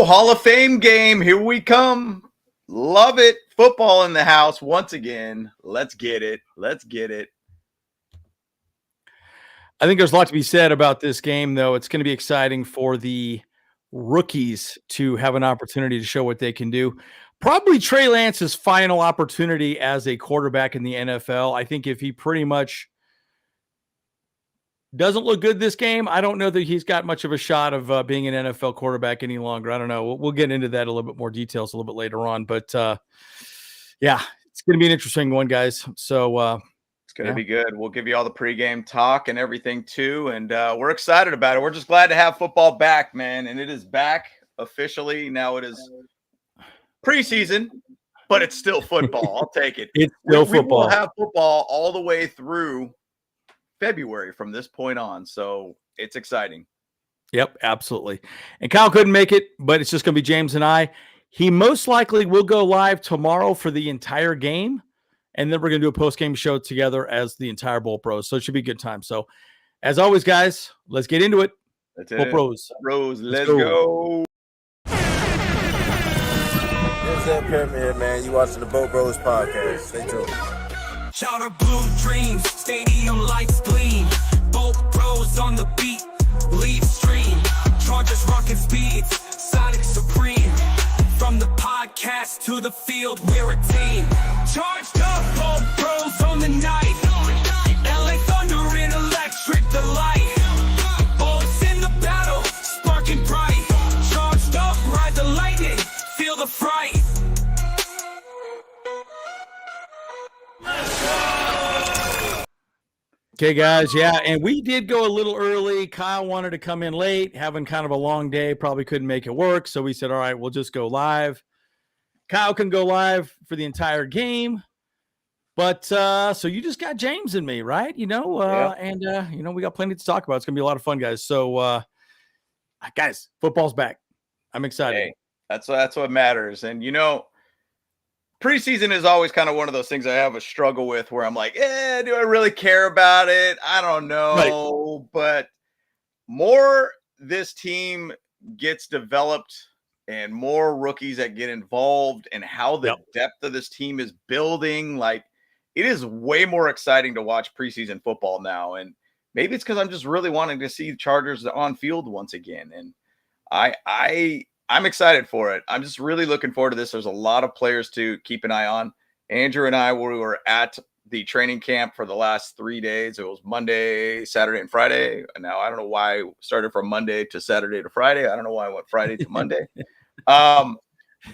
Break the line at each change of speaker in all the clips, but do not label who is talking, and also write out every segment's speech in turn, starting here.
go. Hall of Fame game. Here we come. Love it. Football in the house once again. Let's get it. Let's get it.
I think there's a lot to be said about this game, though. It's going to be exciting for the rookies to have an opportunity to show what they can do. Probably Trey Lance's final opportunity as a quarterback in the NFL. I think if he pretty much doesn't look good this game, I don't know that he's got much of a shot of being an NFL quarterback any longer. I don't know. We'll get into that a little bit more details a little bit later on. But, yeah, it's going to be an interesting one, guys. So
it's going to be good. We'll give you all the pregame talk and everything, too. And we're excited about it. We're just glad to have football back, man. And it is back officially. Now it is preseason, but it's still football. I'll take it.
It's still football.
We will have football all the way through February from this point on. So it's exciting.
Yep, absolutely. And Kyle couldn't make it, but it's just going to be James and I. He most likely will go live tomorrow for the entire game. And then we're going to do a post-game show together as the entire Bowl Pros. So it should be a good time. So as always, guys, let's get into it.
That's
Bowl
it.
Pros.
Let's go.
What's up, Pyramid, man? You watching the Bowl Bros podcast. Stay tuned.
Charter blue dreams, stadium lights gleam. Bolt Bros on the beat, lead stream. Chargers rocking speeds, Sonic Supreme. From the podcast to the field, we're a team. Charged up, Bolt Bros on the night. LA Thunder in electric delight. Bolts in the battle, sparking bright. Charged up, ride the lightning, feel the fright.
Okay, guys. Yeah, and we did go a little early. Kyle wanted to come in late, having kind of a long day, probably couldn't make it work. So we said, all right, we'll just go live. Kyle can go live for the entire game. But so you just got James and me, right? And we got plenty to talk about. It's going to be a lot of fun, guys. So, guys, football's back. I'm excited.
Hey, that's what matters. And, preseason is always kind of one of those things I have a struggle with where I'm like, do I really care about it? I don't know. Right. But more this team gets developed and more rookies that get involved and how the depth of this team is building, like it is way more exciting to watch preseason football now. And maybe it's because I'm just really wanting to see Chargers on field once again. And I'm excited for it. I'm just really looking forward to this. There's a lot of players to keep an eye on. Andrew and I were at the training camp for the last 3 days. It was Monday, Saturday, and Friday. And now I don't know why I started from Monday to Saturday to Friday. I don't know why I went Friday to Monday.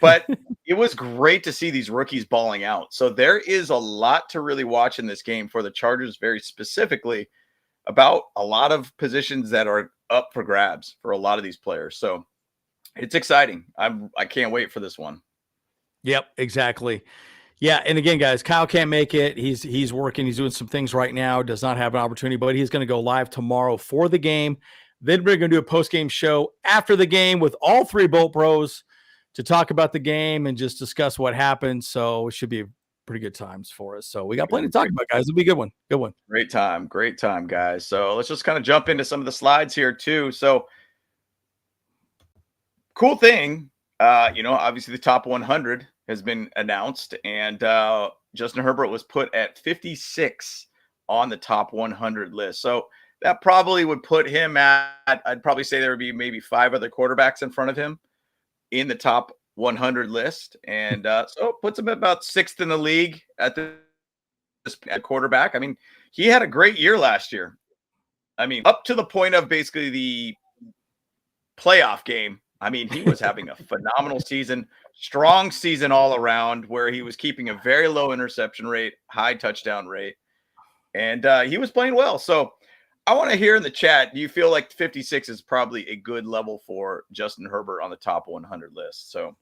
But it was great to see these rookies balling out. So there is a lot to really watch in this game for the Chargers, very specifically about a lot of positions that are up for grabs for a lot of these players. So it's exciting. I can't wait for this one.
Yep, exactly. Yeah, and again, guys, Kyle can't make it. He's working. He's doing some things right now. Does not have an opportunity, but he's going to go live tomorrow for the game. Then we're going to do a post-game show after the game with all three Bolt Bros to talk about the game and just discuss what happened. So it should be pretty good times for us. So we got plenty to talk about, guys. It'll be a good one. Good one.
Great time, guys. So let's just kind of jump into some of the slides here too. So cool thing, obviously the top 100 has been announced, and Justin Herbert was put at 56 on the top 100 list. So that probably would put him I'd probably say there would be maybe 5 other quarterbacks in front of him in the top 100 list. And so it puts him about 6th in the league at quarterback. I mean, he had a great year last year. I mean, up to the point of basically the playoff game. I mean, he was having a phenomenal season, strong season all around, where he was keeping a very low interception rate, high touchdown rate, and he was playing well. So I want to hear in the chat, do you feel like 56 is probably a good level for Justin Herbert on the top 100 list? So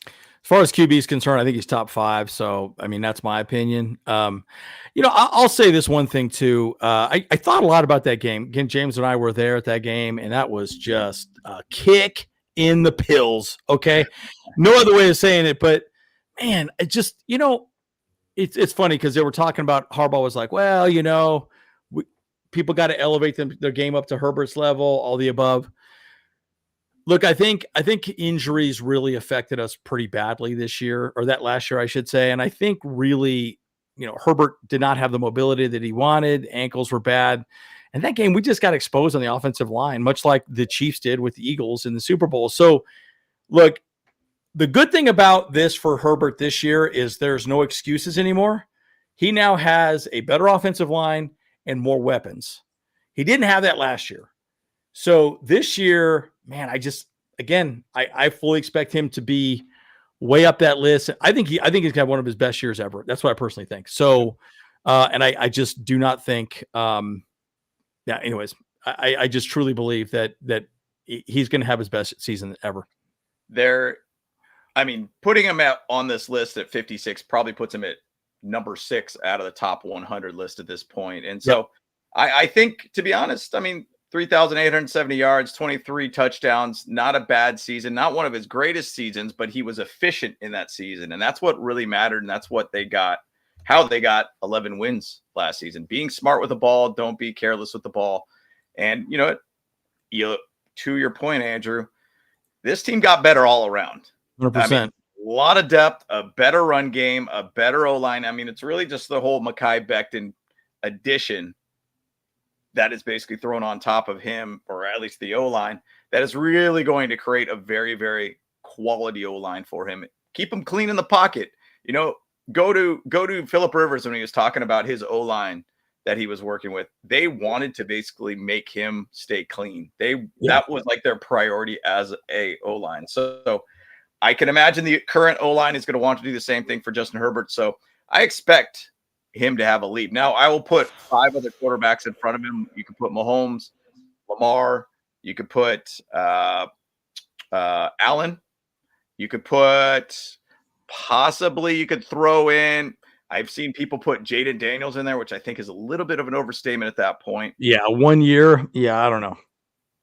as far as QB is concerned, I think he's top 5. So, I mean, that's my opinion. I'll say this one thing too. I thought a lot about that game. Again, James and I were there at that game, and that was just a kick in the pills. Okay. No other way of saying it, but man, it just, it's funny because they were talking about Harbaugh was like, well, people got to elevate their game up to Herbert's level, all the above. Look, I think injuries really affected us pretty badly this year, or that last year, I should say. And I think really, Herbert did not have the mobility that he wanted. Ankles were bad. And that game, we just got exposed on the offensive line, much like the Chiefs did with the Eagles in the Super Bowl. So, look, the good thing about this for Herbert this year is there's no excuses anymore. He now has a better offensive line and more weapons. He didn't have that last year. So this year, man, I fully expect him to be way up that list. I think he's gonna have one of his best years ever. That's what I personally think. So, and I just do not think, anyways, I just truly believe that he's going to have his best season ever.
Putting him on this list at 56 probably puts him at number 6 out of the top 100 list at this point. And so I think, to be honest, 3,870 yards, 23 touchdowns, not a bad season, not one of his greatest seasons, but he was efficient in that season. And that's what really mattered. And that's what they got, how they got 11 wins last season. Being smart with the ball, don't be careless with the ball. And to your point, Andrew, this team got better all around.
100%.
A lot of depth, a better run game, a better O-line. It's really just the whole Mekhi Becton addition that is basically thrown on top of him, or at least the O-line, that is really going to create a very, very quality O-line for him. Keep him clean in the pocket. Go to Phillip Rivers when he was talking about his O-line that he was working with. They wanted to basically make him stay clean. That was like their priority as a O-line. So I can imagine the current O-line is going to want to do the same thing for Justin Herbert. So I expect him to have a lead. Now, I will put 5 other quarterbacks in front of him. You can put Mahomes, Lamar. You could put Allen. You could put you could throw in. I've seen people put Jaden Daniels in there, which I think is a little bit of an overstatement at that point.
Yeah, 1 year. Yeah, I don't know.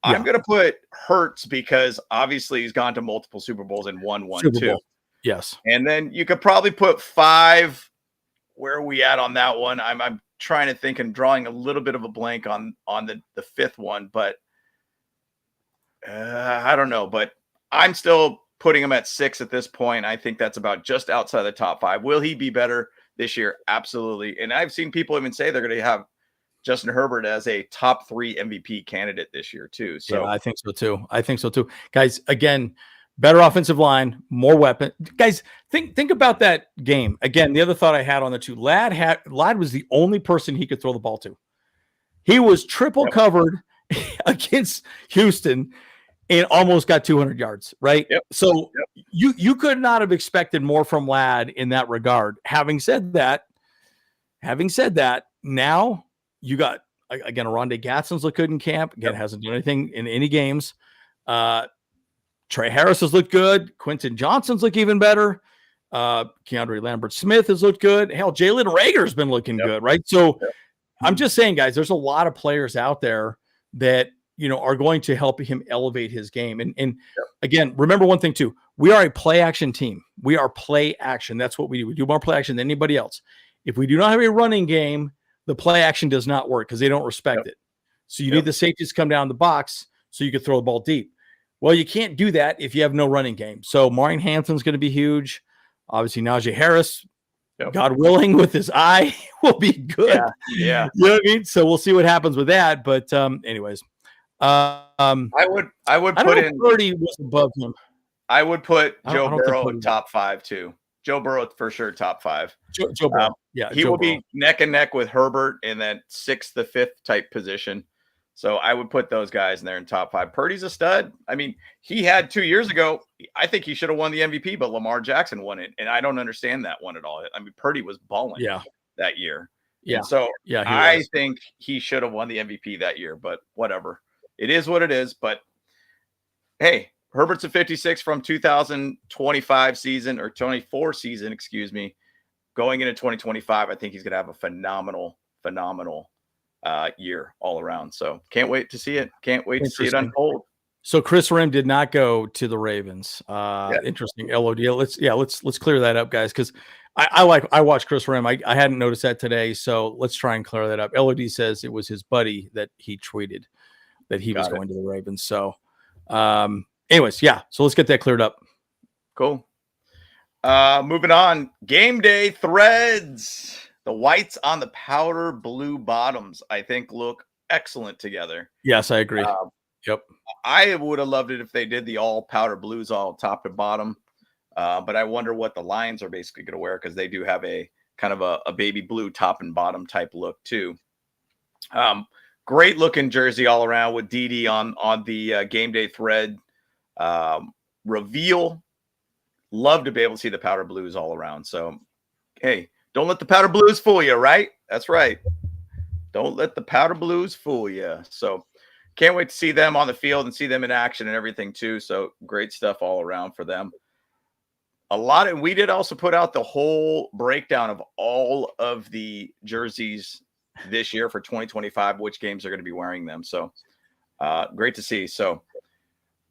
I'm going to put Hurts because obviously he's gone to multiple Super Bowls and won one too.
Yes.
And then you could probably put 5. Where are we at on that one? I'm trying to think and drawing a little bit of a blank on the 5th one, but I don't know. But I'm still putting him at 6 at this point. I think that's about just outside the top 5. Will he be better this year? Absolutely. And I've seen people even say they're going to have Justin Herbert as a top 3 MVP candidate this year too. So
yeah, I think so too. Guys, again, better offensive line, more weapon. Guys, think about that game. Again, the other thought I had on the two, Ladd was the only person he could throw the ball to. He was triple covered against Houston and almost got 200 yards, right?
Yep.
So you could not have expected more from Ladd in that regard. Having said that, now you got, again, Rondé Gadsden's looked good in camp. Again, hasn't done anything in any games. Trey Harris has looked good. Quentin Johnson's look even better. Keandre Lambert-Smith has looked good. Hell, Jalen Reagor's been looking good, right? So I'm just saying, guys, there's a lot of players out there that, are going to help him elevate his game. And again, remember one thing too, we are a play action team. We are play action. That's what we do. We do more play action than anybody else. If we do not have a running game, the play action does not work because they don't respect it. So you need the safeties to come down the box so you can throw the ball deep. Well, you can't do that if you have no running game. So Marion Hanson's going to be huge. Obviously, Najee Harris, God willing, with his eye, will be good.
Yeah.
You know what I mean? So we'll see what happens with that. But anyways,
I would put in
Purdy was above him.
I would put Joe Burrow in top 5 too. Joe Burrow for sure, top 5.
Joe Burrow.
He will be neck and neck with Herbert in that 6th to 5th type position. So I would put those guys in there in top 5. Purdy's a stud. He had 2 years ago, I think he should have won the MVP, but Lamar Jackson won it. And I don't understand that one at all. Purdy was balling that year.
Yeah.
And so I think he should have won the MVP that year, but whatever. It is what it is. But hey, Herbert's a 56 from 2025 season or 24 season, excuse me. Going into 2025, I think he's going to have a phenomenal year all around. So can't wait to see it. Can't wait to see it unfold.
So Chris Rim did not go to the Ravens. Interesting. LOD. Let's clear that up, guys, because I watched Chris Rim. I hadn't noticed that today, so let's try and clear that up. LOD says it was his buddy that he tweeted that he was going to the Ravens. So anyways, yeah. So let's get that cleared up.
Cool. Moving on. Game day threads. The whites on the powder blue bottoms, I think, look excellent together.
Yes, I agree. Yep.
I would have loved it if they did the all powder blues, all top to bottom. But I wonder what the Lions are basically going to wear, because they do have a kind of a baby blue top and bottom type look too. Great looking jersey all around with DD on the game day thread reveal. Love to be able to see the powder blues all around. So, hey, don't let the powder blues fool you, right? That's right. Don't let the powder blues fool you. So can't wait to see them on the field and see them in action and everything too. So great stuff all around for them. And we did also put out the whole breakdown of all of the jerseys this year for 2025, which games are going to be wearing them. So great to see. So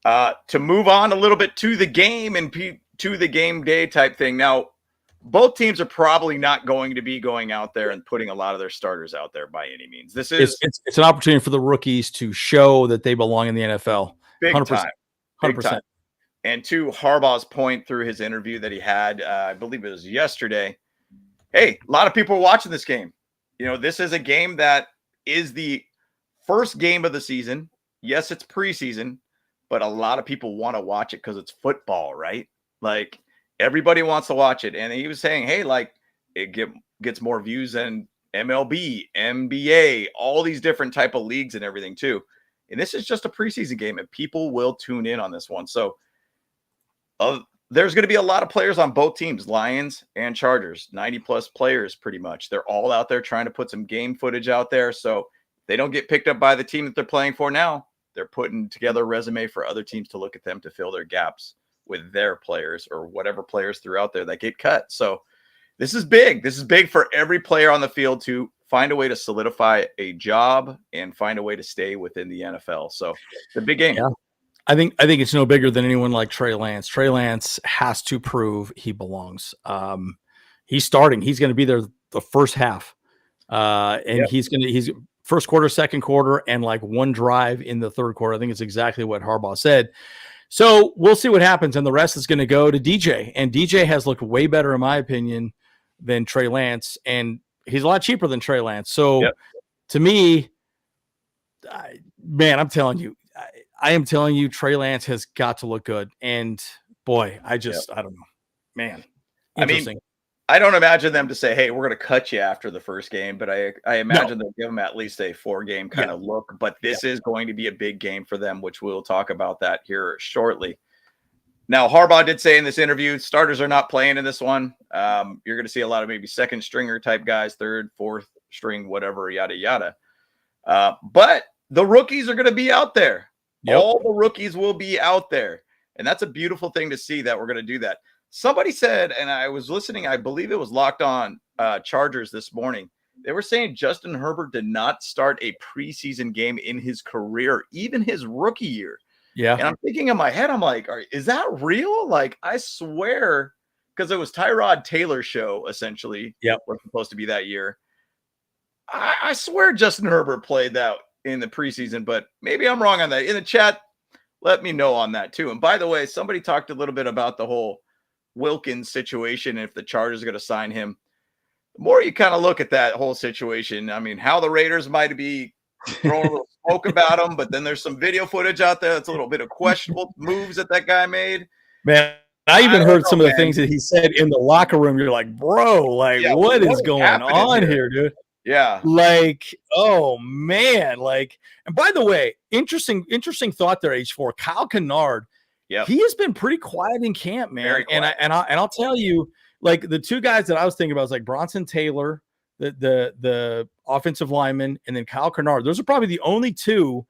to move on a little bit to the game and to the game day type thing. Now, both teams are probably not going to be going out there and putting a lot of their starters out there by any means. This is
it's an opportunity for the rookies to show that they belong in the NFL.
Big
100%.
time.
100%.
And to Harbaugh's point through his interview that he had, I believe it was yesterday. Hey, a lot of people are watching this game. You know, this is a game that is the first game of the season. Yes, it's preseason, but a lot of people want to watch it because it's football, right? Like, everybody wants to watch it. And he was saying, hey, like, it gets more views than MLB, NBA, all these different type of leagues and everything too. And this is just a preseason game, and people will tune in on this one. So there's going to be a lot of players on both teams, Lions and Chargers, 90-plus players pretty much. They're all out there trying to put some game footage out there. So if they don't get picked up by the team that they're playing for now, they're putting together a resume for other teams to look at them to fill their gaps with their players or whatever players throughout there that get cut. So this is big. This is big for every player on the field to find a way to solidify a job and find a way to stay within the NFL. So it's a big game.
Yeah. I think it's no bigger than anyone like Trey Lance. Trey Lance has to prove he belongs. He's starting. He's going to be there the first half. And he's first quarter, second quarter, and like one drive in the third quarter. I think it's exactly what Harbaugh said. So we'll see what happens. And the rest is going to go to DJ. And DJ has looked way better, in my opinion, than Trey Lance. And he's a lot cheaper than Trey Lance. So to me, man, I'm telling you, I am telling you, Trey Lance has got to look good. And boy, I don't know, man.
I mean, I don't imagine them to say, hey, we're going to cut you after the first game, but I imagine they'll give them at least a 4-game kind of look. But this is going to be a big game for them, which we'll talk about that here shortly. Now, Harbaugh did say in this interview, starters are not playing in this one. You're going to see a lot of maybe second stringer type guys, third, fourth string, whatever, yada, yada. But the rookies are going to be out there. Yep. All the rookies will be out there. And that's a beautiful thing to see that we're going to do that. Somebody said, and I was listening, I believe it was Locked On Chargers this morning. They were saying Justin Herbert did not start a preseason game in his career, even his rookie year.
Yeah.
And I'm thinking in my head, I'm like, is that real? Like, I swear, because it was Tyrod Taylor's show, essentially.
Yeah.
Was supposed to be that year. I swear Justin Herbert played that in the preseason, but maybe I'm wrong on that. In the chat, let me know on that too. And by the way, somebody talked a little bit about the whole Wilkins situation. If the Chargers are going to sign him, the more you kind of look at that whole situation, I mean, how the Raiders might be throwing a little smoke about him, but then there's some video footage out there that's a little bit of questionable moves that guy made.
Man, I even heard some of the things that he said in the locker room. You're like, bro, like what is going on here, dude?
Yeah.
Like, oh man. Like, and by the way, interesting thought there, H4. Kyle Kennard.
Yeah.
He has been pretty quiet in camp, man. And I'll tell you, like the two guys that I was thinking about was like Bronson Taylor, the offensive lineman, and then Kyle Kennard. Those are probably the only two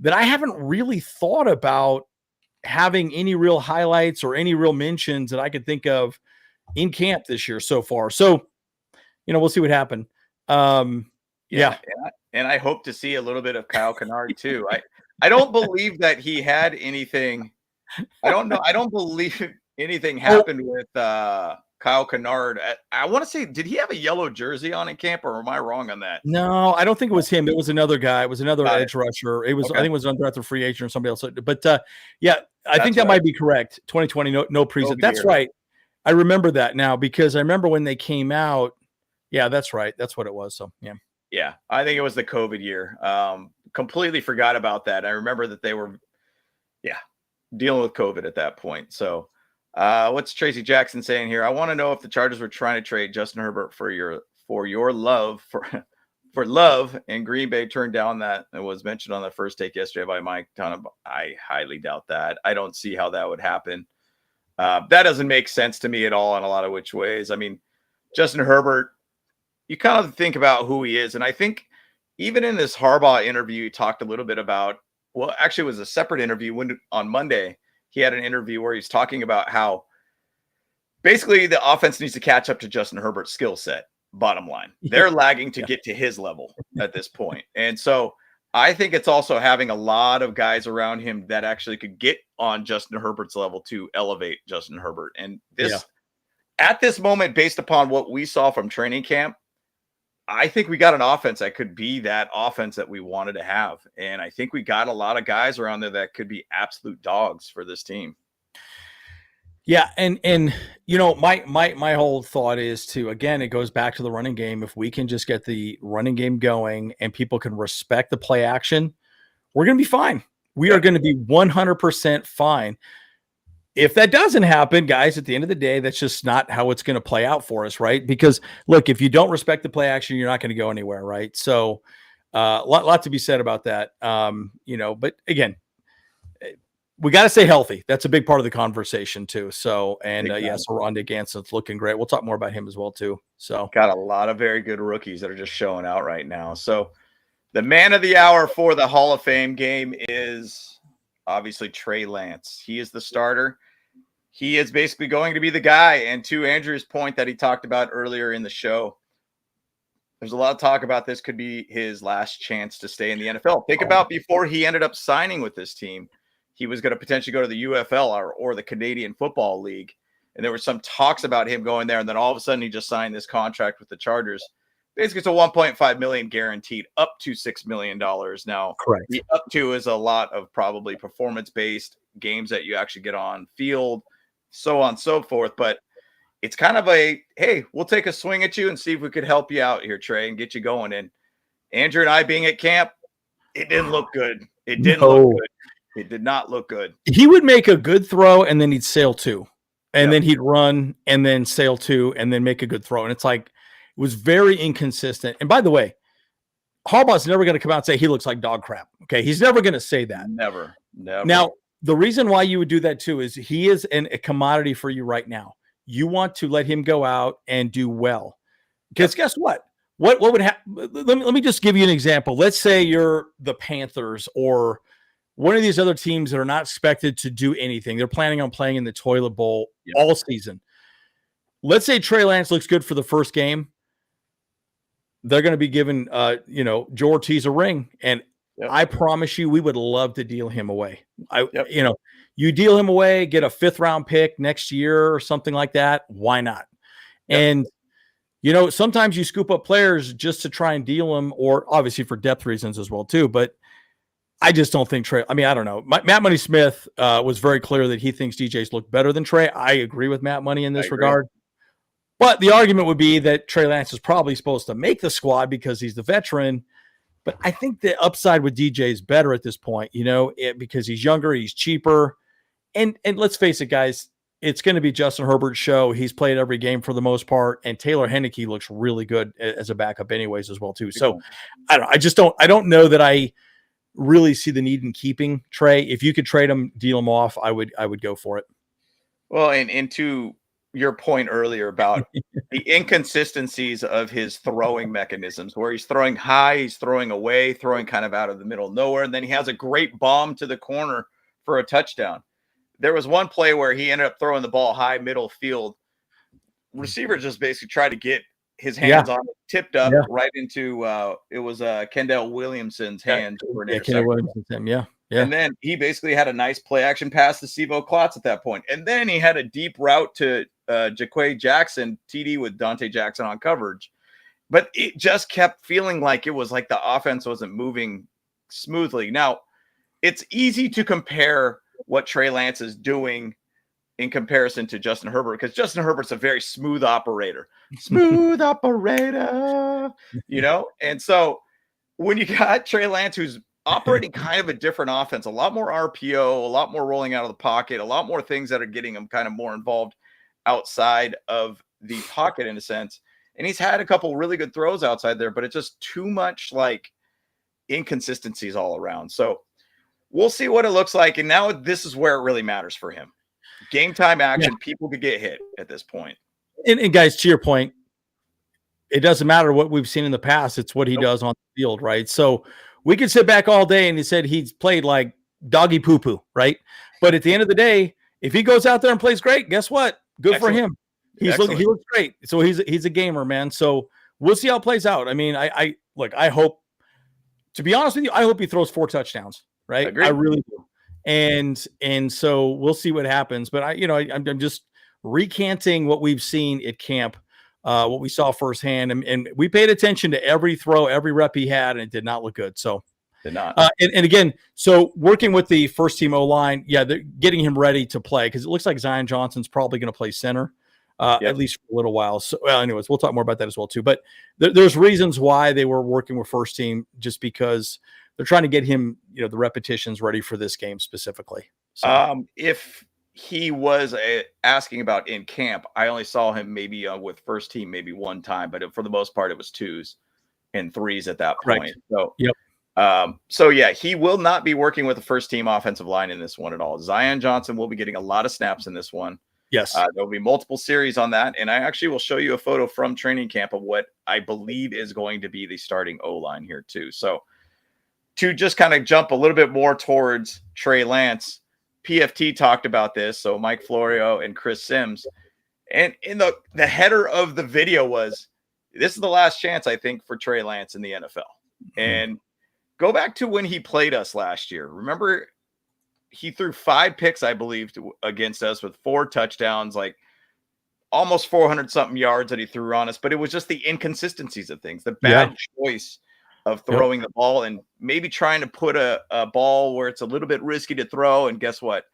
that I haven't really thought about having any real highlights or any real mentions that I could think of in camp this year so far. So, we'll see what happens. Yeah.
And I hope to see a little bit of Kyle Kennard too. I don't believe that he had anything. I don't know. I don't believe anything happened with Kyle Kennard. I want to say, did he have a yellow jersey on in camp, or am I wrong on that?
No, I don't think it was him. It was another guy. It was another
Got
edge rusher. It was,
Okay.
I think it was an undrafted free agent or somebody else. But yeah, I think
That's
that
right.
might be correct. 2020, no preseason.
COVID
That's
year.
right. I remember that now because I remember when they came out. Yeah, that's right. That's what it was. So yeah.
Yeah, I think it was the COVID year. Completely forgot about that. I remember that they were, dealing with COVID at that point. So, what's Tracy Jackson saying here? I want to know if the Chargers were trying to trade Justin Herbert for your love for love, and Green Bay turned down that. It was mentioned on the first take yesterday by Mike Tannenbaum. I highly doubt that. I don't see how that would happen. That doesn't make sense to me at all in a lot of which ways. I mean, Justin Herbert, you kind of think about who he is. And I think even in this Harbaugh interview, he talked a little bit about, well, actually it was a separate interview when on Monday, he had an interview where he's talking about how basically the offense needs to catch up to Justin Herbert's skill set. Bottom line, they're lagging to get to his level at this point. And so I think it's also having a lot of guys around him that actually could get on Justin Herbert's level to elevate Justin Herbert. And this, at this moment, based upon what we saw from training camp, I think we got an offense that could be that offense that we wanted to have. And I think we got a lot of guys around there that could be absolute dogs for this team.
Yeah, and you know, my whole thought is to, again, it goes back to the running game. If we can just get the running game going and people can respect the play action, we're going to be fine. We are going to be 100% fine. If that doesn't happen, guys, at the end of the day, that's just not how it's going to play out for us, right? Because look, if you don't respect the play action, you're not going to go anywhere, right? So, lot to be said about that. You know, but again, we got to stay healthy. That's a big part of the conversation too. So, and yes, Rondé Ganson's looking great. We'll talk more about him as well too. So,
got a lot of very good rookies that are just showing out right now. So, the man of the hour for the Hall of Fame game is obviously Trey Lance. He is the starter. He is basically going to be the guy. And to Andrew's point that he talked about earlier in the show, there's a lot of talk about this could be his last chance to stay in the NFL. Think about before he ended up signing with this team, he was going to potentially go to the UFL or the Canadian Football League. And there were some talks about him going there. And then all of a sudden he just signed this contract with the Chargers. Basically, it's a $1.5 million guaranteed, up to $6 million. Now,
correct.
The up to is a lot of probably performance-based games that you actually get on field, so on and so forth. But it's kind of a, hey, we'll take a swing at you and see if we could help you out here, Trey, and get you going. And Andrew and I being at camp, it didn't look good. It didn't look good. It did not look good.
He would make a good throw and then he'd sail two. And then he'd run and then sail two and then make a good throw. And it's like, it was very inconsistent. And by the way, Harbaugh's never going to come out and say he looks like dog crap. Okay. He's never going to say that.
Never.
Now, the reason why you would do that too is he is a commodity for you right now. You want to let him go out and do well. Because guess what? What would happen? Let me just give you an example. Let's say you're the Panthers or one of these other teams that are not expected to do anything. They're planning on playing in the toilet bowl all season. Let's say Trey Lance looks good for the first game. They're going to be giving, Joe Ortiz a ring. And I promise you, we would love to deal him away. You deal him away, get a 5th round pick next year or something like that. Why not? And, sometimes you scoop up players just to try and deal them, or obviously for depth reasons as well, too. But I just don't think Trey, I don't know. Matt Money Smith was very clear that he thinks DJ's look better than Trey. I agree with Matt Money in this regard. But the argument would be that Trey Lance is probably supposed to make the squad because he's the veteran. But I think the upside with DJ is better at this point, because he's younger, he's cheaper. And let's face it, guys, it's going to be Justin Herbert's show. He's played every game for the most part. And Taylor Henneke looks really good as a backup anyways as well, too. So I don't know that I really see the need in keeping Trey. If you could trade him, deal him off, I would go for it.
Well, and to your point earlier about the inconsistencies of his throwing mechanisms, where he's throwing high, he's throwing away, throwing kind of out of the middle of nowhere, and then he has a great bomb to the corner for a touchdown. There was one play where he ended up throwing the ball high middle field. Receiver just basically tried to get his hands on it, tipped up right into it was Kendall Williamson's hands.
Kendall Williamson,
And then he basically had a nice play action pass to Sivo Klotz at that point. And then he had a deep route to Jaquay Jackson TD with Dante Jackson on coverage. But it just kept feeling like it was like the offense wasn't moving smoothly. Now, it's easy to compare what Trey Lance is doing in comparison to Justin Herbert, because Justin Herbert's a very smooth operator. Smooth operator, And so when you got Trey Lance, who's operating kind of a different offense, a lot more RPO, a lot more rolling out of the pocket, a lot more things that are getting him kind of more involved outside of the pocket in a sense. And he's had a couple really good throws outside there, but it's just too much like inconsistencies all around. So we'll see what it looks like. And now this is where it really matters for him. Game time action, people could get hit at this point.
And guys, to your point, it doesn't matter what we've seen in the past. It's what he does on the field, right? So we could sit back all day and he said he's played like doggy poo-poo, right? But at the end of the day, if he goes out there and plays great, guess what? Good for him. He looks great. So he's a gamer, man. So we'll see how it plays out. I mean, I hope, to be honest with you, I hope he throws 4 touchdowns, right?
Agreed.
I really do. And so we'll see what happens. But I'm just recanting what we've seen at camp, what we saw firsthand, and we paid attention to every throw, every rep he had, and it did not look good. So
did not.
And again, so working with the first team O-line, they're getting him ready to play, because it looks like Zion Johnson's probably going to play center, at least for a little while. So, anyways, we'll talk more about that as well too. But there's reasons why they were working with first team, just because they're trying to get him, the repetitions ready for this game specifically. So.
If he was asking about in camp, I only saw him maybe with first team maybe one time, but for the most part, it was 2s and 3s at that point.
Right.
So,
yep.
He will not be working with the first team offensive line in this one at all. Zion Johnson will be getting a lot of snaps in this one.
Yes.
There'll be multiple series on that. And I actually will show you a photo from training camp of what I believe is going to be the starting O-line here too. So to just kind of jump a little bit more towards Trey Lance, PFT talked about this. So Mike Florio and Chris Sims, and in the header of the video was, this is the last chance, I think, for Trey Lance in the NFL. Mm-hmm. And go back to when he played us last year. Remember, he threw 5 picks, I believe, against us with 4 touchdowns, like almost 400 something yards that he threw on us. But it was just the inconsistencies of things, the bad choice of throwing the ball, and maybe trying to put a ball where it's a little bit risky to throw. And guess what?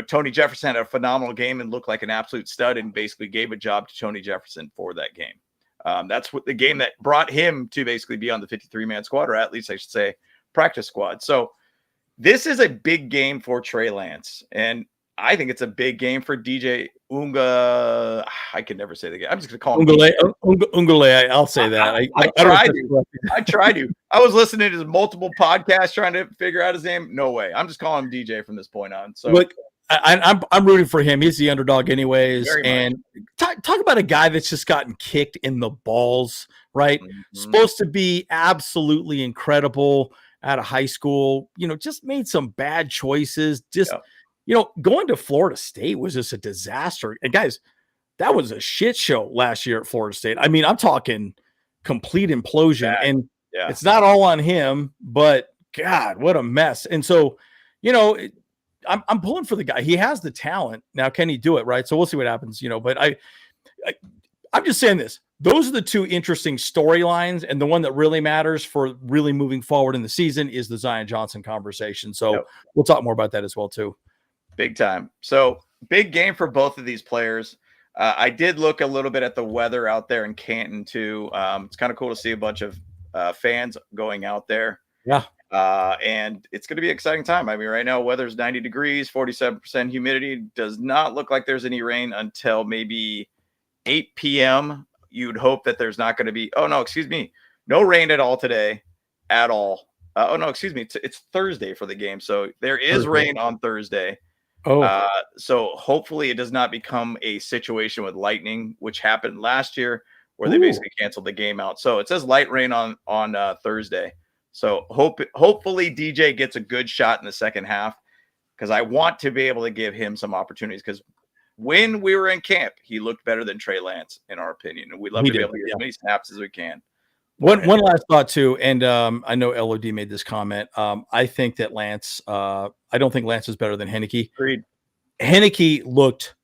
Tony Jefferson had a phenomenal game and looked like an absolute stud, and basically gave a job to Tony Jefferson for that game. That's what the game that brought him to basically be on the 53-man squad, or at least I should say practice squad. So this is a big game for Trey Lance, and I think it's a big game for DJ Unga. I can never say the game. I'm just going to call him
Ungale. I'll say that.
I tried to. I was listening to his multiple podcasts trying to figure out his name. No way. I'm just calling him DJ from this point on. So
look, I'm rooting for him. He's the underdog anyways. And talk about a guy that's just gotten kicked in the balls, right? Mm-hmm. Supposed to be absolutely incredible out of high school, just made some bad choices. Going to Florida State was just a disaster. And guys, that was a shit show last year at Florida State. I mean, I'm talking complete implosion. And it's not all on him, but God, what a mess. And so, I'm pulling for the guy. He has the talent. Now, can he do it? Right. So we'll see what happens, but I'm just saying this. Those are the 2 interesting storylines. And the one that really matters for really moving forward in the season is the Zion Johnson conversation. So we'll talk more about that as well, too.
Big time. So big game for both of these players. I did look a little bit at the weather out there in Canton, too. It's kind of cool to see a bunch of fans going out there.
Yeah.
And it's going to be an exciting time. I mean, right now, weather's 90 degrees, 47% humidity. Does not look like there's any rain until maybe 8 p.m. You'd hope that there's not going to be, no rain at all today at all. It's Thursday for the game. So there is rain on Thursday. So hopefully it does not become a situation with lightning, which happened last year where they basically canceled the game out. So it says light rain on Thursday. So hopefully DJ gets a good shot in the second half, because I want to be able to give him some opportunities, because when we were in camp, he looked better than Trey Lance, in our opinion. And we'd love to be able to get as many snaps as we can.
One last thought, too, and I know LOD made this comment. I think that Lance, I don't think Lance is better than Heinicke.
Agreed.
Heinicke looked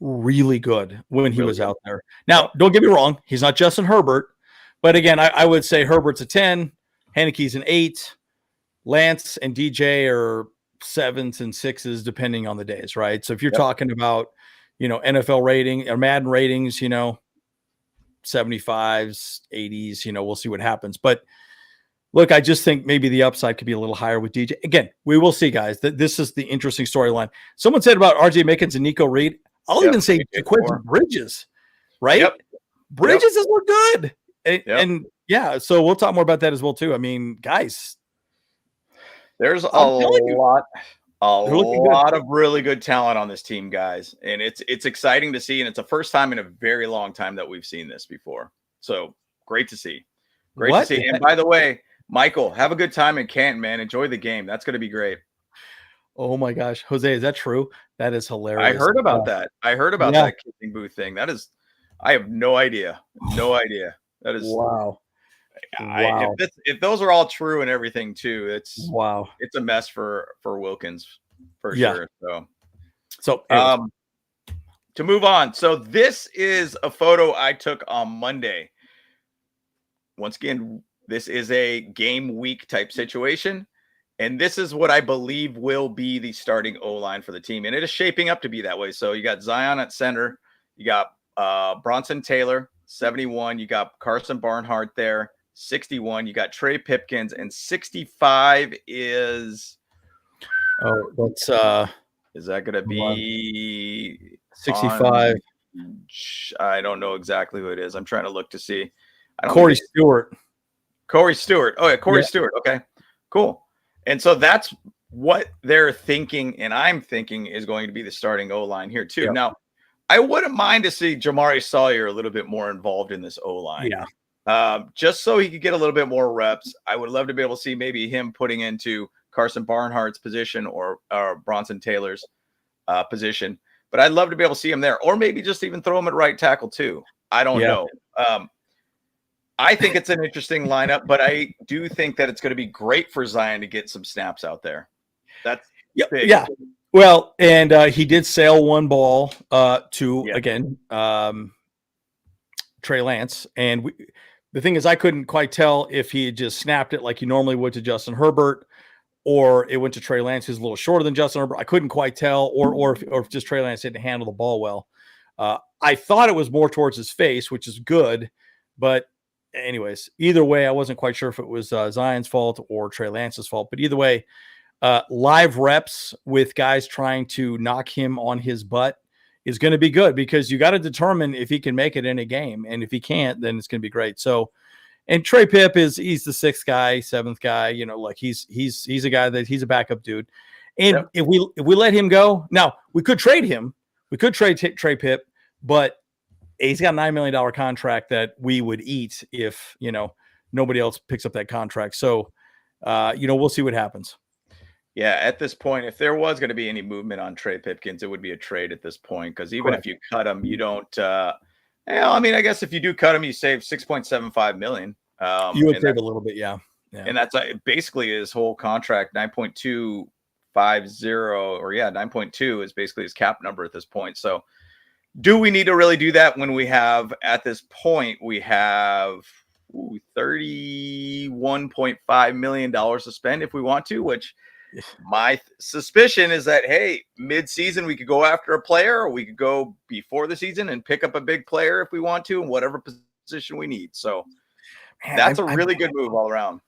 really good when he
Really
was
good.
out there. Now, don't get me wrong, he's not Justin Herbert, but again, I would say Herbert's a 10, Heineke's an 8, Lance and DJ are 7s and 6s depending on the days, right? So if you're talking about, NFL rating or Madden ratings, 75s, 80s, we'll see what happens. But look, I just think maybe the upside could be a little higher with DJ. Again, we will see, guys. This is the interesting storyline. Someone said about RJ Mickens and Nico Reed. I'll even say Quentin Bridges, right?
Yep.
Bridges has looked good. And yeah, so we'll talk more about that as well, too. I mean, guys.
There's a lot of really good talent on this team, guys. And it's exciting to see. And it's the first time in a very long time that we've seen this before. So great to see. Great to see. And by the way, Michael, have a good time in Canton, man. Enjoy the game. That's going to be great.
Oh my gosh. Jose, is that true? That is hilarious.
I heard about that. I heard about that kissing booth thing. I have no idea. No idea. That is
wow.
If those are all true and everything too, it's a mess for Wilkins for sure. So to move on. So this is a photo I took on Monday. Once again, this is a game week type situation. And this is what I believe will be the starting O-line for the team. And it is shaping up to be that way. So you got Zion at center. You got Bronson Taylor, 71. You got Carson Barnhart there, 61. You got Trey Pipkins. And 65 is...
Oh, that's...
Is that going to be...
65.
I don't know exactly who it is. I'm trying to look to see.
Corey Stewart.
Corey Stewart. Oh, yeah, Corey Stewart. Okay, cool. And so that's what they're thinking, and I'm thinking is going to be the starting O-line here too. Yep. Now, I wouldn't mind to see Jamari Sawyer a little bit more involved in this O-line.
Yeah.
Just so he could get a little bit more reps. I would love to be able to see maybe him putting into Carson Barnhart's position or Bronson Taylor's position. But I'd love to be able to see him there, or maybe just even throw him at right tackle too. I don't know. I think it's an interesting lineup, but I do think that it's going to be great for Zion to get some snaps out there. That's big.
Yeah. Well, and he did sail one ball again, Trey Lance. And the thing is, I couldn't quite tell if he had just snapped it like he normally would to Justin Herbert, or it went to Trey Lance, who's a little shorter than Justin Herbert. I couldn't quite tell, or if just Trey Lance didn't handle the ball well. I thought it was more towards his face, which is good, but anyways, either way, I wasn't quite sure if it was Zion's fault or Trey Lance's fault. But either way, live reps with guys trying to knock him on his butt is going to be good, because you got to determine if he can make it in a game. And if he can't, then it's going to be great. So, and Trey Pip he's the 6th guy, 7th guy, like he's a guy that he's a backup dude. And if we let him go, now we could trade him. We could trade Trey Pip, but he's got a $9 million contract that we would eat if, nobody else picks up that contract. So, we'll see what happens.
Yeah, at this point, if there was going to be any movement on Trey Pipkins, it would be a trade at this point, because even if you cut him, you don't I guess if you do cut him, you save $6.75 million.
You would save a little bit, yeah.
And that's basically his whole contract, 9.250, or 9.2 is basically his cap number at this point. So do we need to really do that when we have, at this point, we have $31.5 million to spend if we want to, which my suspicion is that, hey, mid-season we could go after a player, or we could go before the season and pick up a big player if we want to in whatever position we need. So that's a really good move all around.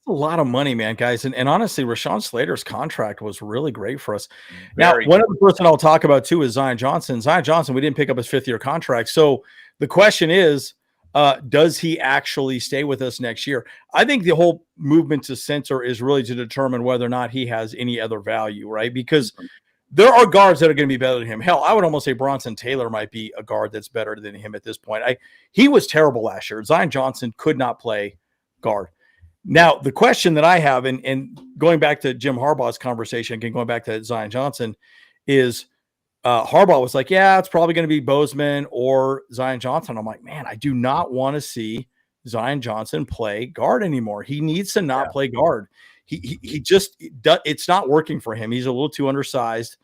A lot of money, man, guys. And honestly, Rashawn Slater's contract was really great for us. Now, one other person I'll talk about too is Zion Johnson. Zion Johnson, we didn't pick up his 5th-year contract. So the question is, does he actually stay with us next year? I think the whole movement to center is really to determine whether or not he has any other value, right? Because there are guards that are going to be better than him. Hell, I would almost say Bronson Taylor might be a guard that's better than him at this point. He was terrible last year. Zion Johnson could not play guard. Now, the question that I have, and going back to Jim Harbaugh's conversation, again, going back to Zion Johnson, is Harbaugh was like, yeah, it's probably going to be Bozeman or Zion Johnson. I'm like, man, I do not want to see Zion Johnson play guard anymore. He needs to not play guard. He just, it's not working for him. He's a little too undersized,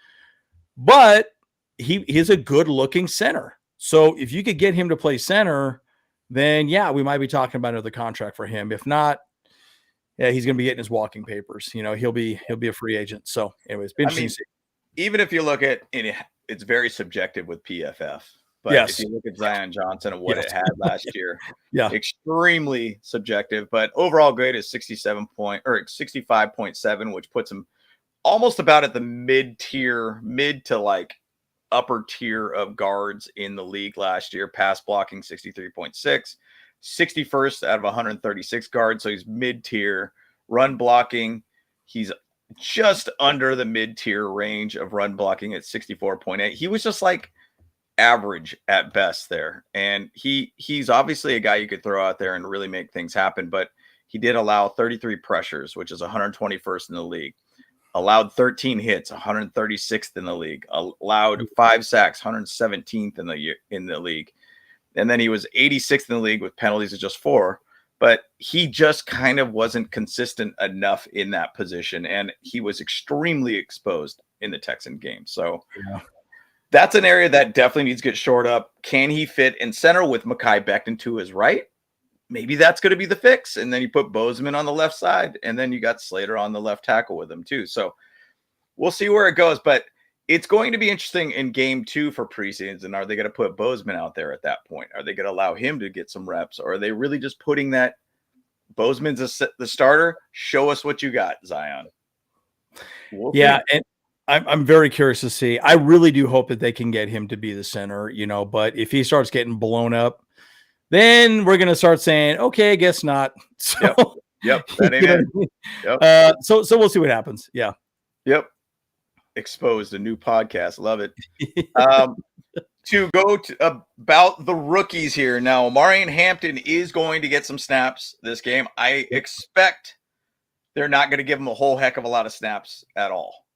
but he's a good looking center. So if you could get him to play center, then yeah, we might be talking about another contract for him. If not, yeah, he's going to be getting his walking papers. He'll be a free agent. So anyways, be interesting to see.
Even if you look at it, it's very subjective with PFF. But
Yes.
if you look at Zion Johnson and what it had last year,
Yeah.
extremely subjective. But overall grade is 65.7, which puts him almost about at the mid to like upper tier of guards in the league last year. Pass blocking 63.6, 61st out of 136 guards. So he's mid tier. Run blocking, he's just under the mid tier range of run blocking at 64.8. He was just like average at best there. And he's obviously a guy you could throw out there and really make things happen. But he did allow 33 pressures, which is 121st in the league. Allowed 13 hits, 136th in the league. Allowed 5 sacks, 117th in the league. And then he was 86th in the league with penalties of just 4. But he just kind of wasn't consistent enough in that position. And he was extremely exposed in the Texan game. So that's an area that definitely needs to get shored up. Can he fit in center with Mekhi Becton to his right? Maybe that's going to be the fix. And then you put Bozeman on the left side, and then you got Slater on the left tackle with him too. So we'll see where it goes, but it's going to be interesting in game 2 for preseason. Are they going to put Bozeman out there at that point? Are they going to allow him to get some reps? Or are they really just putting that Bozeman's the starter? Show us what you got, Zion.
Yeah. And I'm very curious to see. I really do hope that they can get him to be the center, but if he starts getting blown up, then we're going to start saying, okay, I guess not. So,
Yep. That ain't it.
Yep. So we'll see what happens. Yeah.
Yep. Exposed, a new podcast. Love it. To go to about the rookies here. Now, Omarion Hampton is going to get some snaps this game. I expect they're not going to give him a whole heck of a lot of snaps at all.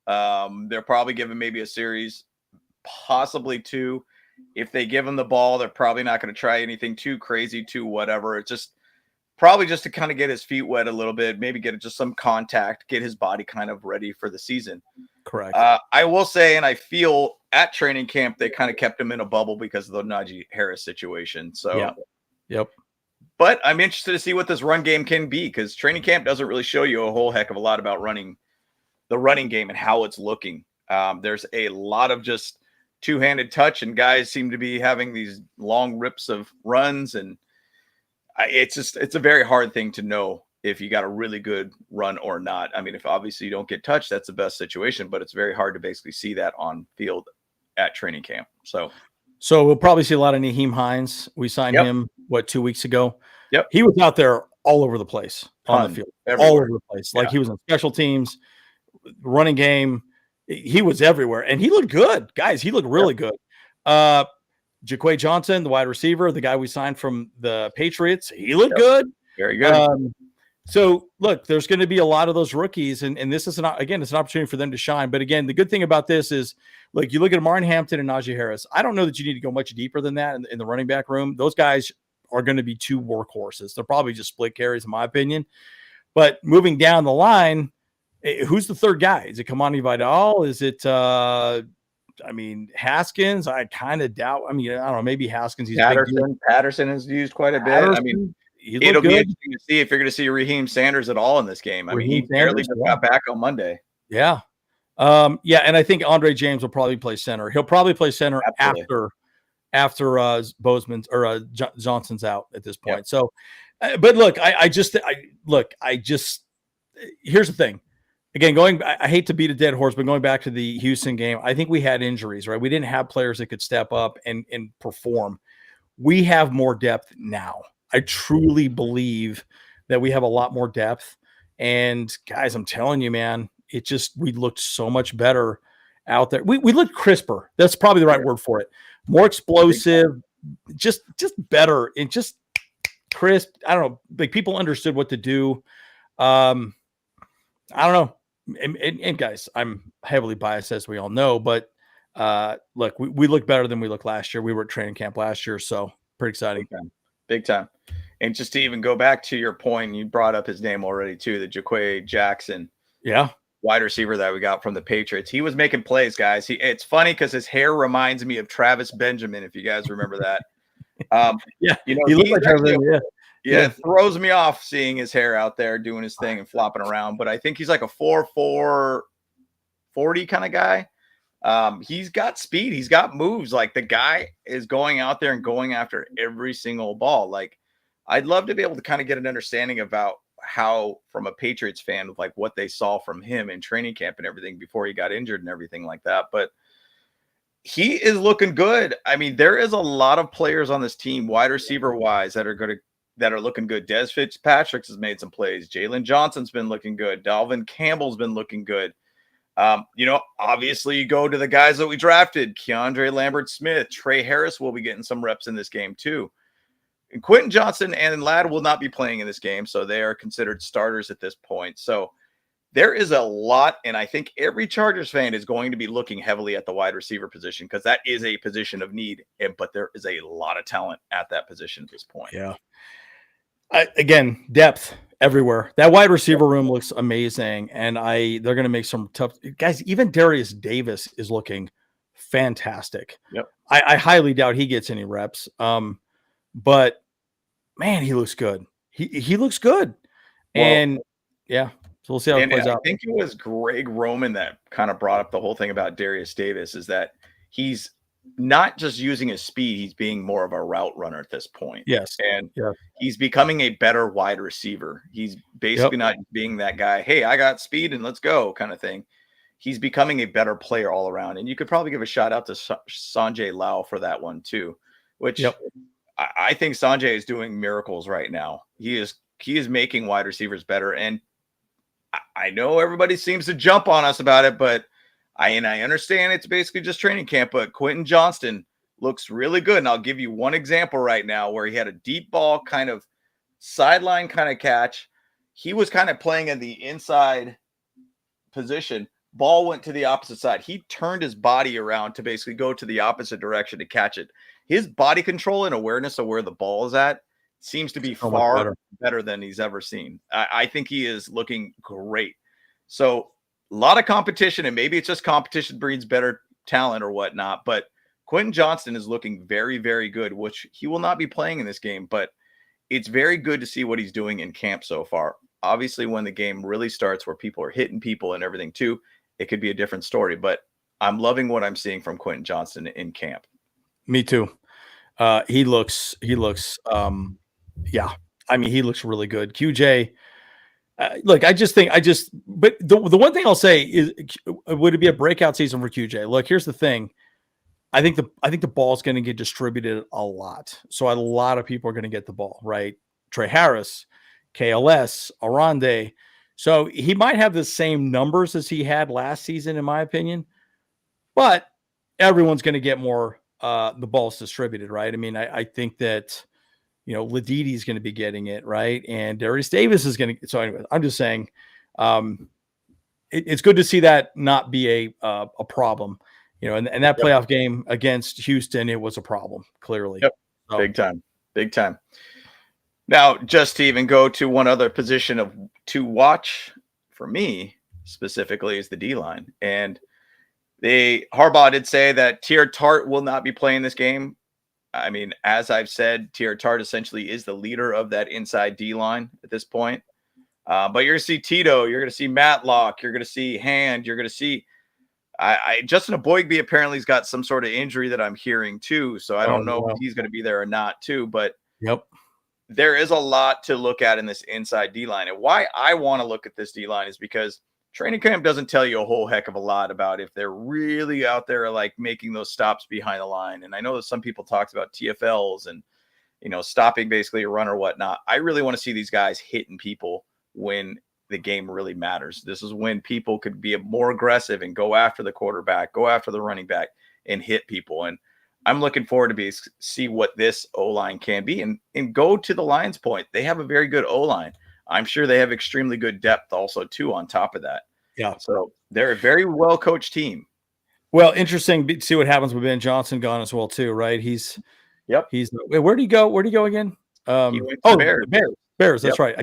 They're probably giving maybe a series, possibly 2. If they give him the ball, they're probably not going to try anything too crazy, too whatever. It's just probably just to kind of get his feet wet a little bit, maybe get just some contact, get his body kind of ready for the season.
Correct.
I will say, and I feel at training camp, they kind of kept him in a bubble because of the Najee Harris situation. So,
Yep.
But I'm interested to see what this run game can be, because training camp doesn't really show you a whole heck of a lot about the running game and how it's looking. There's a lot of just two-handed touch, and guys seem to be having these long rips of runs, and it's a very hard thing to know if you got a really good run or not. I mean, if obviously you don't get touched, that's the best situation, but it's very hard to basically see that on field at training camp. So
we'll probably see a lot of Nyheim Hines. We signed him 2 weeks ago.
Yep.
He was out there all over the place on the field,
everywhere.
all over the place. Like he was on special teams, running game. He was everywhere, and he looked good, guys. He looked really good. Jaquay Johnson, the wide receiver, the guy we signed from the Patriots, he looked good.
Very good.
So look, there's going to be a lot of those rookies, and this is it's an opportunity for them to shine. But again, the good thing about this is, look, you look at Omarion Hampton and Najee Harris. I don't know that you need to go much deeper than that in the running back room. Those guys are going to be 2 workhorses. They're probably just split carries, in my opinion. But moving down the line, who's the third guy? Is it Kamani Vidal? Is it, Haskins? I kind of doubt. I don't know. Maybe Haskins.
Patterson is used quite a bit. It'll be interesting to see if you're going to see Raheem Sanders at all in this game. He barely got back on Monday.
Yeah. And I think Andre James will probably play center. He'll probably play center after Bozeman's or Johnson's out at this point. Yep. So, but look, here's the thing. Again, I hate to beat a dead horse, but going back to the Houston game, I think we had injuries, right? We didn't have players that could step up and perform. We have more depth now. I truly believe that we have a lot more depth. And guys, I'm telling you, man, we looked so much better out there. We looked crisper. That's probably the right word for it. More explosive, just better and just crisp. I don't know. Like people understood what to do. I don't know. And guys, I'm heavily biased, as we all know, but look, we look better than we looked last year. We were at training camp last year, so pretty exciting.
Big time. And just to even go back to your point, you brought up his name already too, the Jaquay Jackson.
Yeah.
wide receiver that we got from the Patriots. He was making plays, guys. It's funny because his hair reminds me of Travis Benjamin, if you guys remember that.
Yeah,
you know,
he looked
he's
like Travis. Yeah.
yeah, it throws me off seeing his hair out there doing his thing and flopping around. But I think he's like a 4.4 40 kind of guy. He's got speed. He's got moves. Like the guy is going out there and going after every single ball. Like I'd love to be able to kind of get an understanding about how, from a Patriots fan, like what they saw from him in training camp and everything before he got injured and everything like that. But he is looking good. I mean, there is a lot of players on this team, wide receiver wise, that are looking good. Des Fitzpatrick has made some plays. Jalen Johnson's been looking good. Dalvin Campbell's been looking good. Obviously you go to the guys that we drafted, Keandre Lambert-Smith, Trey Harris will be getting some reps in this game too. And Quentin Johnston and Ladd will not be playing in this game, so they are considered starters at this point. So there is a lot, and I think every Chargers fan is going to be looking heavily at the wide receiver position because that is a position of need, but there is a lot of talent at that position at this point.
Yeah. Again, depth everywhere. That wide receiver room looks amazing, and they're going to make some tough guys. Even Darius Davis is looking fantastic.
Yep.
I highly doubt he gets any reps. But man, he looks good. He looks good. And yeah, so we'll see how it plays out.
I think it was Greg Roman that kind of brought up the whole thing about Darius Davis, is that he's not just using his speed, he's being more of a route runner at this point.
Yes.
And he's becoming a better wide receiver. He's basically not being that guy, hey, I got speed and let's go kind of thing. He's becoming a better player all around. And you could probably give a shout out to Sanjay Lau for that one too, which I think Sanjay is doing miracles right now. He is making wide receivers better. And I know everybody seems to jump on us about it, but I understand it's basically just training camp, but Quentin Johnston looks really good. And I'll give you one example right now where he had a deep ball kind of sideline kind of catch. He was kind of playing in the inside position. Ball went to the opposite side. He turned his body around to basically go to the opposite direction to catch it. His body control and awareness of where the ball is at seems to be far better than he's ever seen. I think he is looking great. So a lot of competition, and maybe it's just competition breeds better talent or whatnot, but Quentin Johnston is looking very, very good, which he will not be playing in this game, but it's very good to see what he's doing in camp so far. Obviously, when the game really starts where people are hitting people and everything too, it could be a different story, but I'm loving what I'm seeing from Quentin Johnston in camp.
Me too. He looks, I mean, he looks really good. QJ, look, but the one thing I'll say is, would it be a breakout season for QJ? Look, here's the thing. I think the ball's going to get distributed a lot. So a lot of people are going to get the ball, right? Trey Harris, KLS, Arande. So he might have the same numbers as he had last season, in my opinion, but everyone's going to get more, the ball's distributed, right? I mean, I think that, Ladidi is going to be getting it, right? And Darius Davis is going to. So anyway, I'm just saying, it's good to see that not be a problem, and that playoff game against Houston, it was a problem, clearly.
Yep. So, big time. Now, just to even go to one other position to watch for me specifically is the D-line. And Harbaugh did say that Teair Tart will not be playing this game. I mean, as I've said, Teair Tart essentially is the leader of that inside D-line at this point. But you're going to see Tito, you're going to see Matlock, you're going to see Hand, you're going to see Justin Aboigbe apparently has got some sort of injury that I'm hearing too. So I don't know if he's going to be there or not too, but there is a lot to look at in this inside D-line. And why I want to look at this D-line is because training camp doesn't tell you a whole heck of a lot about if they're really out there like making those stops behind the line. And I know that some people talked about TFLs and, stopping basically a run or whatnot. I really want to see these guys hitting people when the game really matters. This is when people could be more aggressive and go after the quarterback, go after the running back and hit people. And I'm looking forward to see what this O-line can be and go to the Lions' point. They have a very good O-line. I'm sure they have extremely good depth also too on top of that. Yeah. So they're a very well-coached team.
Well, interesting to see what happens with Ben Johnson gone as well too, right? Where'd he go? Where'd he go again?
He went to
Bears. That's right.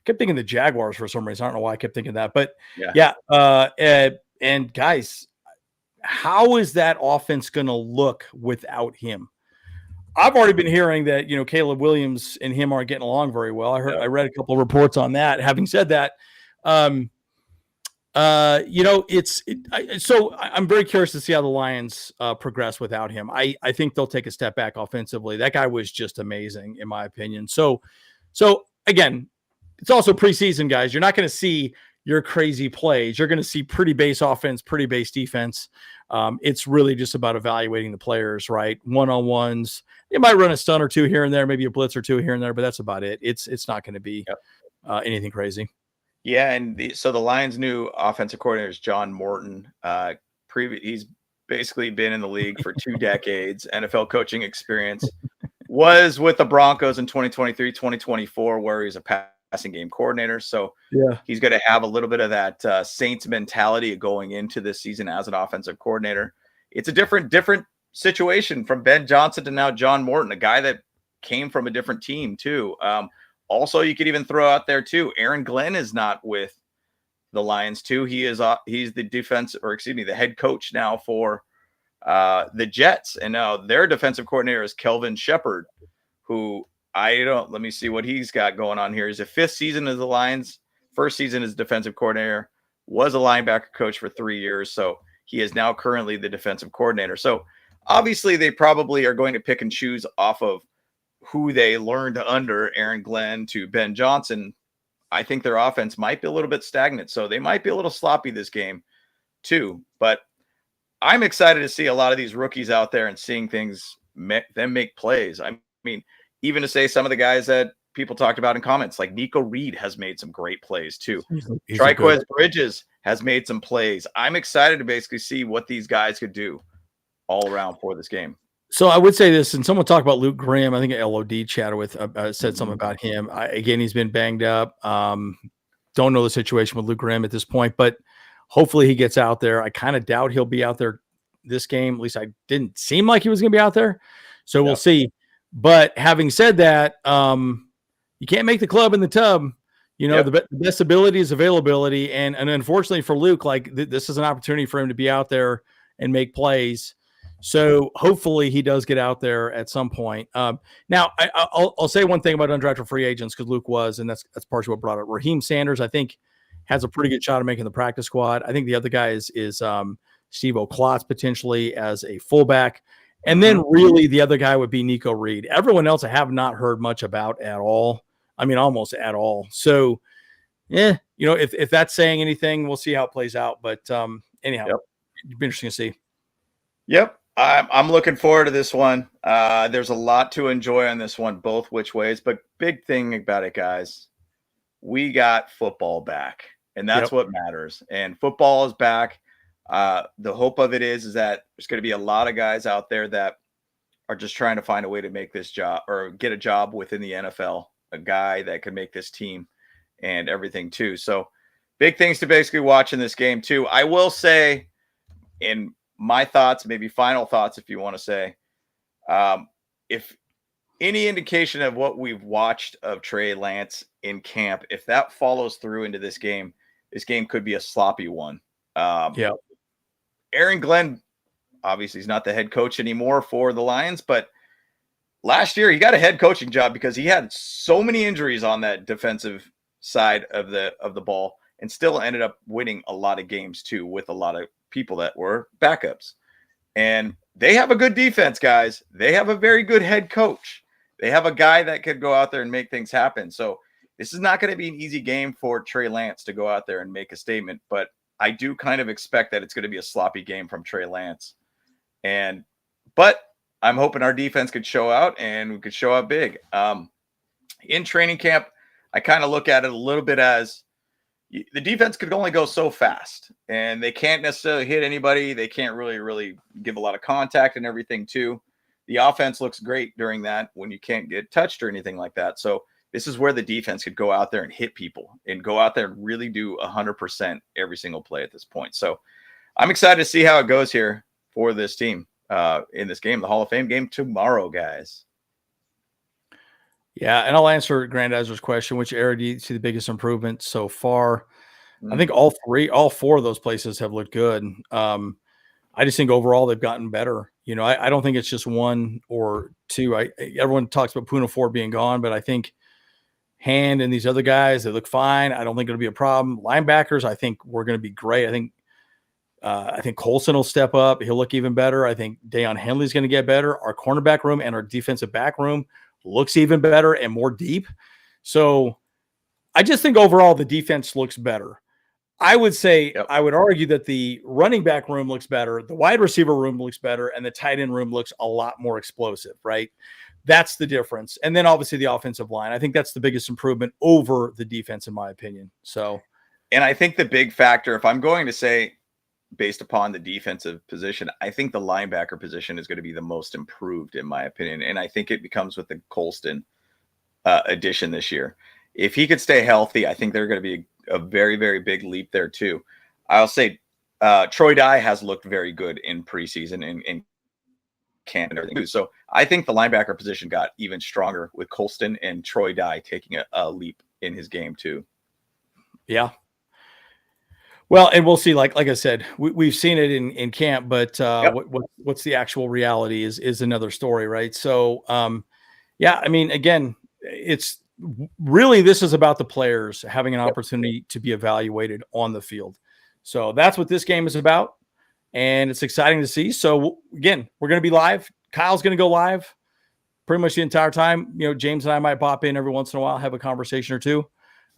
kept thinking the Jaguars for some reason. I don't know why I kept thinking that, but
Yeah.
and guys, how is that offense going to look without him? I've already been hearing that, Caleb Williams and him aren't getting along very well. I read a couple of reports on that. Having said that, so I'm very curious to see how the Lions progress without him. I think they'll take a step back offensively. That guy was just amazing, in my opinion. So again, it's also preseason, guys. You're not going to see your crazy plays. You're going to see pretty base offense, pretty base defense. It's really just about evaluating the players, right? One-on-ones. They might run a stun or two here and there, maybe a blitz or two here and there, but that's about it. It's not going to be anything crazy.
Yeah, and so the Lions' new offensive coordinator is John Morton. He's basically been in the league for 2 decades, NFL coaching experience. Was with the Broncos in 2023, 2024, where he's a passing game coordinator. So he's going to have a little bit of that Saints mentality of going into this season as an offensive coordinator. It's a different situation from Ben Johnson to now John Morton, a guy that came from a different team too. Also, you could even throw out there too, Aaron Glenn is not with the Lions too. He's the head coach now for the Jets. And now their defensive coordinator is Kelvin Shepard, who let me see what he's got going on here. He's a 5th season as the Lions, 1st season as defensive coordinator, was a linebacker coach for 3 years. So he is now currently the defensive coordinator. So obviously they probably are going to pick and choose off of who they learned under Aaron Glenn to Ben Johnson. I think their offense might be a little bit stagnant, so they might be a little sloppy this game too. But I'm excited to see a lot of these rookies out there and seeing them make plays. I mean, even to say some of the guys that people talked about in comments, like Nico Reed has made some great plays too. Triquez Bridges has made some plays. I'm excited to basically see what these guys could do all around for this game.
So I would say this, and someone talked about Luke Graham. I think LOD chatted with said something about him. Again, he's been banged up. Don't know the situation with Luke Graham at this point, but hopefully he gets out there. I kind of doubt he'll be out there this game. At least I didn't seem like he was going to be out there. So we'll see. But having said that, you can't make the club in the tub. The best ability is availability. And unfortunately for Luke, this is an opportunity for him to be out there and make plays. So hopefully he does get out there at some point. Now I'll say one thing about undrafted free agents, because Luke was, and that's partially what brought it. Raheem Sanders, I think, has a pretty good shot of making the practice squad. I think the other guy is Steve O'Klotz potentially as a fullback. And then really the other guy would be Nico Reed. Everyone else I have not heard much about at all. I mean, almost at all. So, if that's saying anything, we'll see how it plays out. But anyhow, it'd be interesting to see.
Yep. I'm looking forward to this one. There's a lot to enjoy on this one, both which ways. But big thing about it, guys, we got football back, and that's what matters. And football is back. The hope of it is that there's going to be a lot of guys out there that are just trying to find a way to make this job or get a job within the NFL, a guy that could make this team and everything too. So big things to basically watch in this game too. I will say, in my thoughts, maybe final thoughts, if you want to say, if any indication of what we've watched of Trey Lance in camp, if that follows through into this game could be a sloppy one. Aaron Glenn, obviously, he's not the head coach anymore for the Lions, but last year he got a head coaching job because he had so many injuries on that defensive side of the ball, and still ended up winning a lot of games too with a lot of people that were backups. And they have a good defense, guys. They have a very good head coach. They have a guy that could go out there and make things happen. So this is not going to be an easy game for Trey Lance to go out there and make a statement, but I do kind of expect that it's going to be a sloppy game from Trey Lance. But I'm hoping our defense could show out and we could show out big. In training camp, I kind of look at it a little bit as the defense could only go so fast, and they can't necessarily hit anybody. They can't really give a lot of contact and everything too. The offense looks great during that when you can't get touched or anything like that. So this is where the defense could go out there and hit people and go out there and really do 100% every single play at this point. So I'm excited to see how it goes here for this team in this game, the Hall of Fame game tomorrow, guys.
Yeah, and I'll answer Grandizer's question. Which area do you see the biggest improvement so far? I think all four of those places have looked good. I just think overall they've gotten better. I don't think it's just one or two. Everyone talks about Puna Ford being gone, but I think Hand and these other guys, they look fine. I don't think it'll be a problem. Linebackers, I think we're going to be great. I think Colson will step up. He'll look even better. I think Deion Henley's going to get better. Our cornerback room and our defensive back room looks even better and more deep. So I just think overall the defense looks better. I would say, I would argue that the running back room looks better, the wide receiver room looks better, and the tight end room looks a lot more explosive, right? That's the difference. And then obviously the offensive line. I think that's the biggest improvement over the defense, in my opinion. So,
and I think the big factor, if I'm going to say based upon the defensive position, I think the linebacker position is going to be the most improved, in my opinion. And I think it becomes with the Colston addition this year. If he could stay healthy, I think they're going to be a very, very big leap there too. I'll say Troy Dye has looked very good in preseason in Canada. So I think the linebacker position got even stronger with Colston and Troy Dye taking a leap in his game too.
Yeah. Well, and we'll see. Like I said, we've seen it in camp, but what's the actual reality is another story, right? So, yeah, I mean, again, it's really, this is about the players having an opportunity to be evaluated on the field. So that's what this game is about, and it's exciting to see. So again, we're going to be live. Kyle's going to go live pretty much the entire time. James and I might pop in every once in a while, have a conversation or two.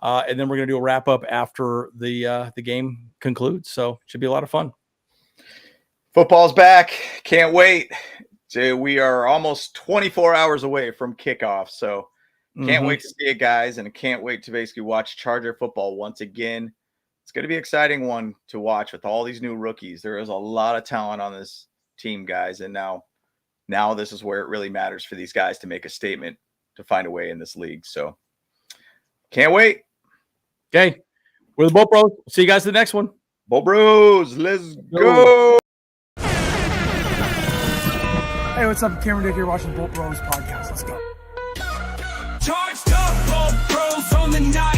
And then we're going to do a wrap up after the game concludes. So it should be a lot of fun.
Football's back. Can't wait. We are almost 24 hours away from kickoff. So can't wait to see it, guys. And I can't wait to basically watch Charger football once again. It's going to be an exciting one to watch with all these new rookies. There is a lot of talent on this team, guys. And now this is where it really matters for these guys to make a statement, to find a way in this league. So can't wait.
Okay. We're the Boat Bros. See you guys in the next one.
Boat Bros, let's go.
Hey, what's up? Cameron Dick here, watching Boat Bros podcast. Let's go.
Charged up, Boat Bros on the night.